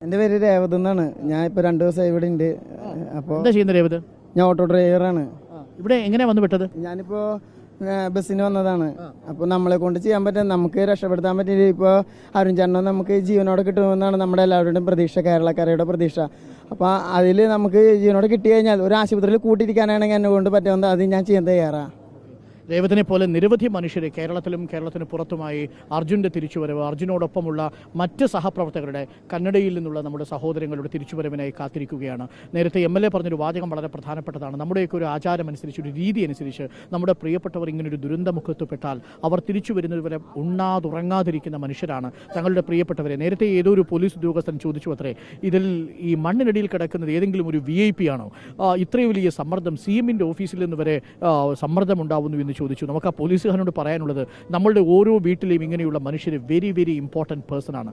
എൻ്റെ പേര് രേവത് എന്നാണ്. ഞാൻ ഇപ്പോൾ 2 ദിവസമായി ഇവിടെ ഉണ്ട്. അപ്പോൾ എന്താ ചെയ്യുന്നത് രേവത്? ഞാൻ ഓട്ടോ ഡ്രൈവറാണ്. ഇവിടെ എങ്ങനെയാ വന്നു വിട്ടത്? ഞാനിപ്പോൾ ബസ്സിന് വന്നതാണ്. അപ്പോൾ നമ്മളെ കൊണ്ട് ചെയ്യാൻ പറ്റും, നമുക്ക് രക്ഷപ്പെടുത്താൻ പറ്റില്ല. ഇപ്പോൾ അരുൺ ചേട്ടനെ നമുക്ക് ജീവനോടെ കിട്ടുമെന്നാണ് നമ്മുടെ എല്ലാവരുടെയും പ്രതീക്ഷ, കേരളക്കാരുടെ പ്രതീക്ഷ. അപ്പോൾ അതിൽ നമുക്ക് ജീവനോടെ കിട്ടി കഴിഞ്ഞാൽ ഒരു ആശുപത്രിയിൽ കൂട്ടിയിരിക്കാനാണെങ്കിൽ എന്നെ കൊണ്ട് പറ്റുന്നത് അത് ഞാൻ ചെയ്യാൻ തയ്യാറാണ്. രേവതിനെ പോലെ നിരവധി മനുഷ്യരെ കേരളത്തിന് പുറത്തുമായി അർജുൻ്റെ തിരിച്ചുവരവ്, അർജുനോടൊപ്പമുള്ള മറ്റ് സഹപ്രവർത്തകരുടെ കന്നഡയിൽ നിന്നുള്ള നമ്മുടെ സഹോദരങ്ങളുടെ തിരിച്ചുവരവിനായി കാത്തിരിക്കുകയാണ്. നേരത്തെ MLA പറഞ്ഞൊരു വാചകം വളരെ പ്രധാനപ്പെട്ടതാണ്. നമ്മുടെയൊക്കെ ഒരു ആചാരമനുസരിച്ച്, ഒരു രീതി അനുസരിച്ച് നമ്മുടെ പ്രിയപ്പെട്ടവർ ഇങ്ങനൊരു ദുരന്തമുഖത്തുപ്പെട്ടാൽ അവർ തിരിച്ചു വരുന്നതുവരെ ഉണ്ണാതുറങ്ങാതിരിക്കുന്ന മനുഷ്യരാണ് തങ്ങളുടെ പ്രിയപ്പെട്ടവരെ. നേരത്തെ ഏതോ ഒരു പോലീസ് ഉദ്യോഗസ്ഥൻ ചോദിച്ചു അത്രേ, ഇതിൽ ഈ മണ്ണിനടിയിൽ കിടക്കുന്നത് ഏതെങ്കിലും ഒരു VIP ആണോ? ഇത്രയും വലിയ സമ്മർദ്ദം CM-ൻ്റെ ഓഫീസിൽ നിന്ന് വരെ സമ്മർദ്ദം ഉണ്ടാവുന്നു എന്ന് ചോദിച്ചു. നമുക്ക് ആ പോലീസുകാരനോട് പറയാനുള്ളത്, നമ്മളുടെ ഓരോ വീട്ടിലെയും ഇങ്ങനെയുള്ള മനുഷ്യർ വെരി വെരി ഇമ്പോർട്ടൻറ്റ് പേഴ്സൺ ആണ്.